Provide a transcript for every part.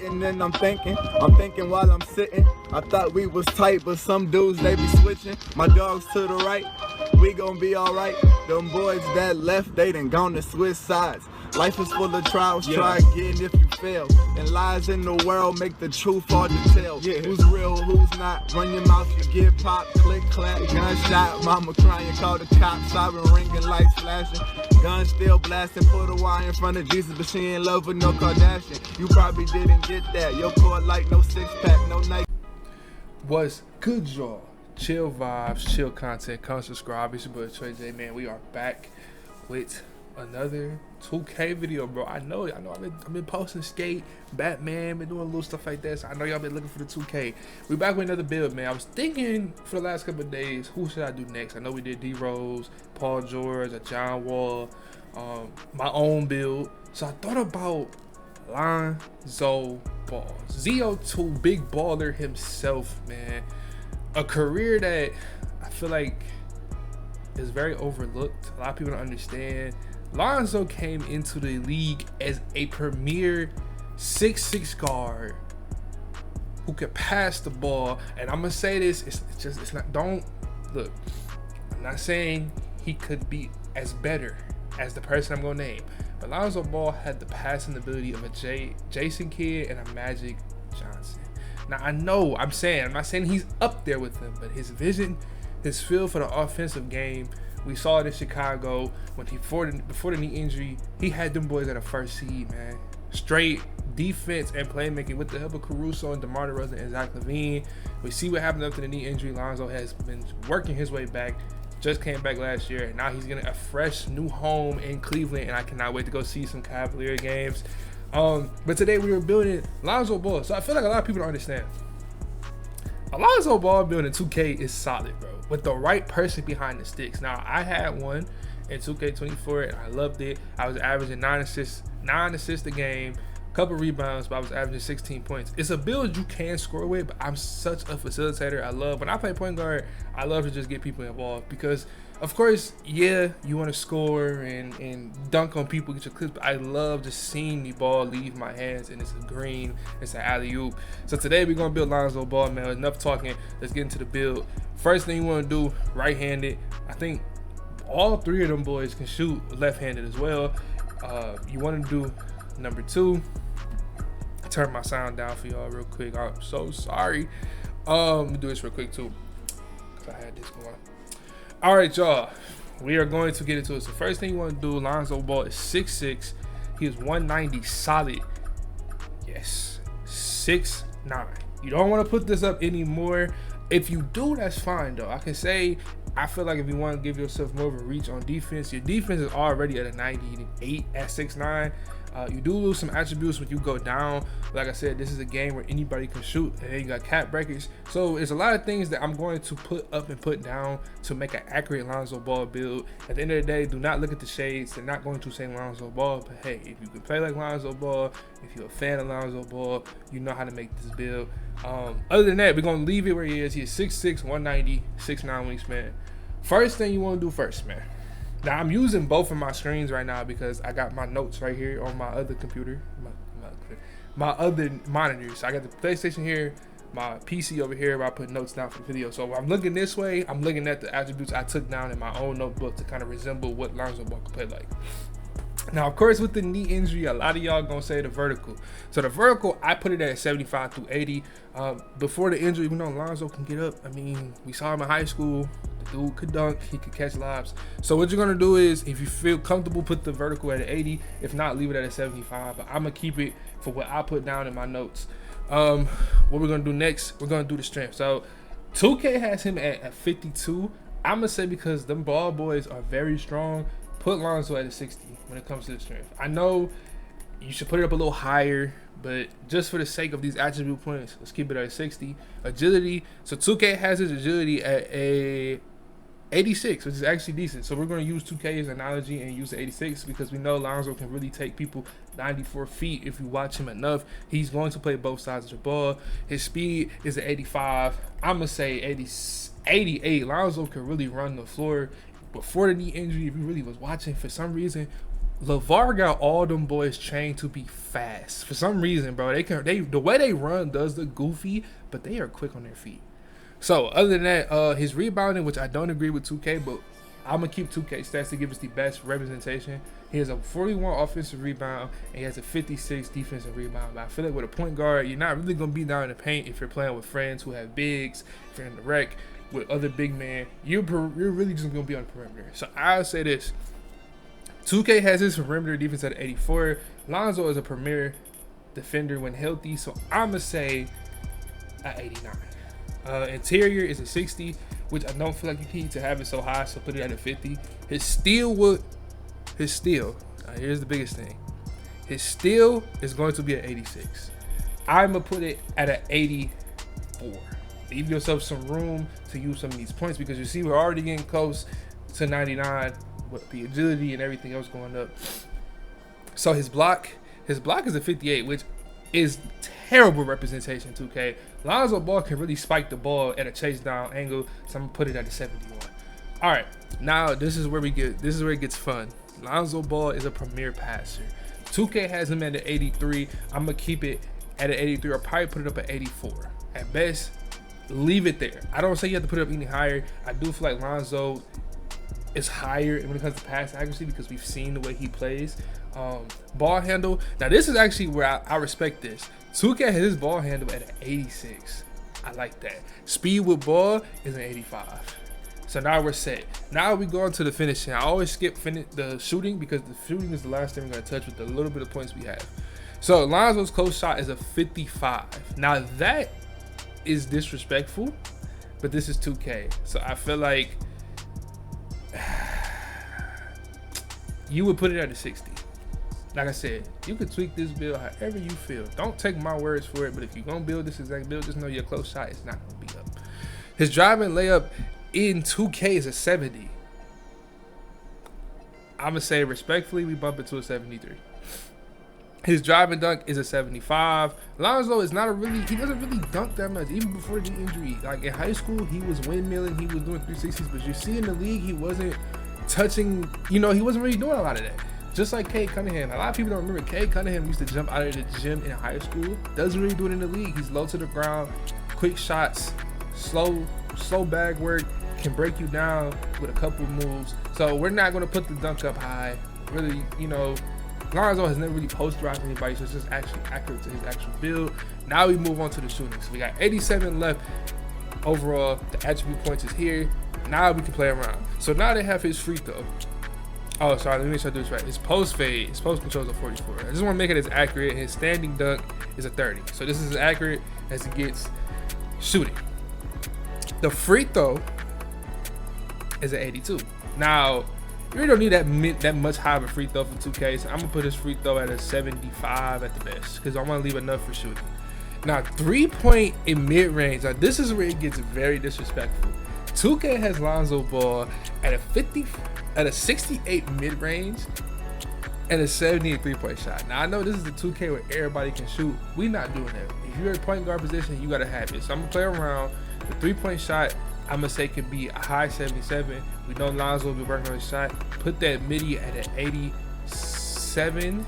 sitting and I'm thinking while I'm sitting. I thought we was tight, but some dudes, they be switching. My dogs to the right, we gon' be alright. Them boys that left, they done gone to switch sides. Life is full of trials, try again if you fail. And lies in the world make the truth hard to tell. Who's real, who's not? Run your mouth, you get popped. Click, clap, gunshot. Mama crying, call the cops. Siren ringing, lights flashing. Gun still blasting, put a Y in front of Jesus, but she ain't love with no Kardashian. You probably didn't get that. Your core like no six pack, no Nike. What's good, y'all? Chill vibes, chill content. Come subscribe. It's your boy Trey J, man. We are back with another 2K video, bro. I know I've been posting skate, Batman, been doing little stuff like that. So I know y'all been looking for the 2K. We back with another build, man. I was thinking for the last couple of days, who should I do next? I know we did D Rose, Paul George, a John Wall, my own build. So I thought about LONZO Ball, ZO2, big baller himself, man. A career that I feel like is very overlooked. A lot of people don't understand. LONZO came into the league as a premier 6'6" guard who could pass the ball. And I'm gonna say this, it's not, don't look, I'm not saying he could be as better as the person I'm gonna name, but LONZO Ball had the passing ability of a Jason Kidd and a Magic Johnson. Now I'm not saying he's up there with them, but his vision, his feel for the offensive game, we saw it in Chicago when before the knee injury, he had them boys at a first seed, man. Straight defense and playmaking with the help of Caruso and DeMar DeRozan and Zach LaVine. We see what happened after the knee injury. LONZO has been working his way back. Just came back last year, and now he's getting a fresh new home in Cleveland, and I cannot wait to go see some Cavalier games. But today we were building LONZO Ball. So I feel like a lot of people don't understand. A LONZO Ball building 2K is solid, bro, with the right person behind the sticks. Now, I had one in 2K24 and I loved it. I was averaging 9 assists a game, a couple rebounds, but I was averaging 16 points. It's a build you can score with, but I'm such a facilitator. When I play point guard, I love to just get people involved because, of course, yeah, you want to score and dunk on people, get your clips, but I love just seeing the ball leave my hands, and it's a green, it's an alley-oop. So today we're going to build LONZO Ball, man. Enough talking. Let's get into the build. First thing you want to do, right-handed. I think all three of them boys can shoot left-handed as well. You want to do number 2. Turn my sound down for y'all real quick. I'm so sorry. Let me do this real quick too, because I had this going. All right, y'all. We are going to get into it. So first thing you want to do, LONZO Ball is 6'6". He is 190 solid. Yes, 6'9". You don't want to put this up anymore. If you do, that's fine though. I can say, I feel like if you want to give yourself more of a reach on defense, your defense is already at a 98 at 6'9". You do lose some attributes when you go down. Like I said, this is a game where anybody can shoot, and then you got cap breakers. So there's a lot of things that I'm going to put up and put down to make an accurate LONZO Ball build. At the end of the day, do not look at the shades. They're not going to say LONZO Ball, but hey, if you can play like LONZO Ball, if you're a fan of LONZO Ball, you know how to make this build. Other than that, we're going to leave it where he is. He is 6'6", 190, 6'9" wingspan. First thing you want to do first, man. Now, I'm using both of my screens right now because I got my notes right here on my other computer, my other monitors. So I got the PlayStation here, my PC over here where I put notes down for the video. So when I'm looking this way, I'm looking at the attributes I took down in my own notebook to kind of resemble what LONZO Ball could play like. Now, of course, with the knee injury, a lot of y'all gonna say the vertical. So the vertical, I put it at 75 through 80. Before the injury, we know LONZO can get up. I mean, we saw him in high school. The dude could dunk, he could catch lobs. So what you're gonna do is, if you feel comfortable, put the vertical at an 80. If not, leave it at a 75. But I'm gonna keep it for what I put down in my notes. What we're gonna do next, we're gonna do the strength. So 2K has him at 52. I'm gonna say because them ball boys are very strong, put LONZO at a 60 when it comes to the strength. I know you should put it up a little higher, but just for the sake of these attribute points, let's keep it at 60. Agility, so 2K has his agility at a 86, which is actually decent. So we're going to use 2K's analogy and use the 86 because we know LONZO can really take people 94 feet if you watch him enough. He's going to play both sides of the ball. His speed is at 85. I'm going to say 88. LONZO can really run the floor. Before the knee injury, if you really was watching, for some reason, LeVar got all them boys trained to be fast. For some reason, bro, the way they run does look goofy, but they are quick on their feet. So other than that, his rebounding, which I don't agree with 2K, but I'm gonna keep 2K stats to give us the best representation. He has a 41 offensive rebound and he has a 56 defensive rebound. But I feel like with a point guard, you're not really gonna be down in the paint if you're playing with friends who have bigs. If you're in the rec with other big men, you're really just gonna be on the perimeter. So I'll say this: 2K has his perimeter defense at 84. Lonzo is a premier defender when healthy, so I'm gonna say at 89. Interior is a 60, which I don't feel like you need to have it so high, so put it at a 50. His steal, here's the biggest thing. His steal is going to be at 86. I'm gonna put it at an 84. Leave yourself some room to use some of these points, because you see we're already getting close to 99 with the agility and everything else going up. So his block is a 58, which is terrible representation. 2K. Lonzo Ball can really spike the ball at a chase down angle, so I'm gonna put it at a 71. All right, now this is where it gets fun. Lonzo Ball is a premier passer. 2K has him at an 83. I'm gonna keep it at an 83, or probably put it up at 84. At best, leave it there. I don't say you have to put it up any higher. I do feel like Lonzo is higher when it comes to pass accuracy because we've seen the way he plays. Ball handle. Now this is actually where I respect this. 2K has his ball handle at an 86. I like that. Speed with ball is an 85. So now we're set. Now we go on to the finishing. I always skip the shooting because the shooting is the last thing we're going to touch with the little bit of points we have. So Lonzo's close shot is a 55. Now that is disrespectful, but this is 2K. So I feel like you would put it at a 60. Like I said, you could tweak this build however you feel. Don't take my words for it, but if you're going to build this exact build, just know your close shot is not going to be up. His driving layup in 2K is a 70. I'm going to say respectfully, we bump it to a 73. His driving dunk is a 75. Lonzo is he doesn't really dunk that much, even before the injury. Like in high school, he was windmilling, he was doing 360s, but you see in the league, he wasn't touching, he wasn't really doing a lot of that. Just like Cade Cunningham. A lot of people don't remember Cade Cunningham used to jump out of the gym in high school. Doesn't really do it in the league. He's low to the ground, quick shots, slow bag work, can break you down with a couple moves. So we're not going to put the dunk up high. Really, Lonzo has never really posterized anybody, so it's just actually accurate to his actual build. Now we move on to the shooting. So we got 87 left overall. The attribute points is here. Now we can play around. So now they have his free throw. Oh, sorry, let me make sure I do this right. His post fade, his post control is a 44. I just want to make it as accurate. His standing dunk is a 30. So this is as accurate as it gets shooting. The free throw is an 82. Now, you really don't need that much high of a free throw for 2K, so I'm going to put his free throw at a 75 at the best because I want to leave enough for shooting. Now, 3-point in mid-range. Now, this is where it gets very disrespectful. 2K has Lonzo Ball at a 68 mid-range and a 70 3-point shot. Now I know this is the 2K where everybody can shoot. We're not doing that. If you're in point guard position, you gotta have it. So I'm gonna play around. The 3-point shot, I'm gonna say could be a high 77. We know Lonzo will be working on his shot. Put that midi at an 87,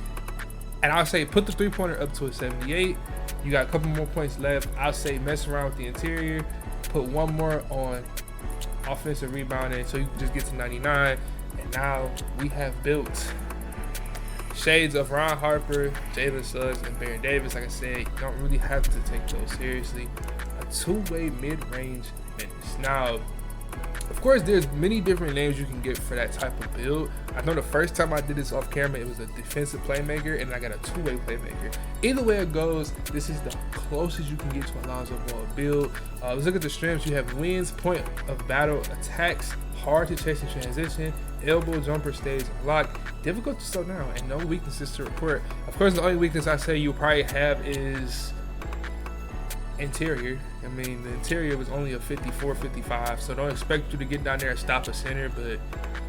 and I'll say put the 3-pointer up to a 78. You got a couple more points left. I'll say mess around with the interior. Put one more on offensive rebounding so you can just get to 99. And now we have built shades of Ron Harper, Jalen Suggs, and Baron Davis. Like I said, you don't really have to take those seriously. A two-way mid-range menace. Now, of course, there's many different names you can get for that type of build. I know the first time I did this off camera, it was a defensive playmaker, and I got a two-way playmaker. Either way it goes, this is the closest you can get to a Lonzo Ball build. Let's look at the strengths. You have wins, point of battle, attacks, hard to chase in transition, elbow jumper stays locked, difficult to slow down, and no weaknesses to report. Of course, the only weakness I say you probably have is interior. I mean, the interior was only a 54, 55, so don't expect you to get down there and stop a center, but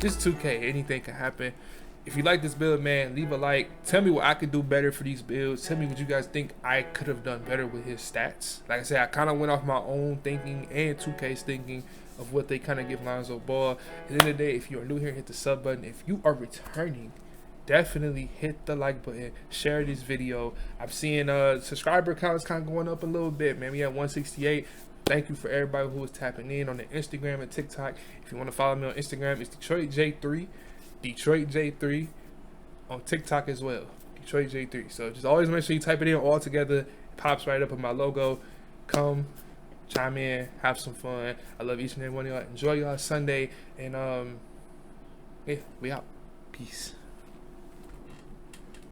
this 2K, anything can happen. If you like this build, man, leave a like. Tell me what I could do better for these builds. Tell me what you guys think I could have done better with his stats. Like I said, I kind of went off my own thinking and 2K's thinking of what they kind of give Lonzo Ball. At the end of the day, if you are new here, hit the sub button. If you are returning, definitely hit the like button, share this video. I'm seeing subscriber counts kind of going up a little bit, man. We at 168. Thank you for everybody who was tapping in on the Instagram and TikTok. If you want to follow me on Instagram, it's DetroitJ3 on TikTok as well, DetroitJ3. So just always make sure you type it in all together. It pops right up with my logo. Come chime in, have some fun. I love each and every one of y'all. Enjoy y'all Sunday, and yeah, we out. Peace.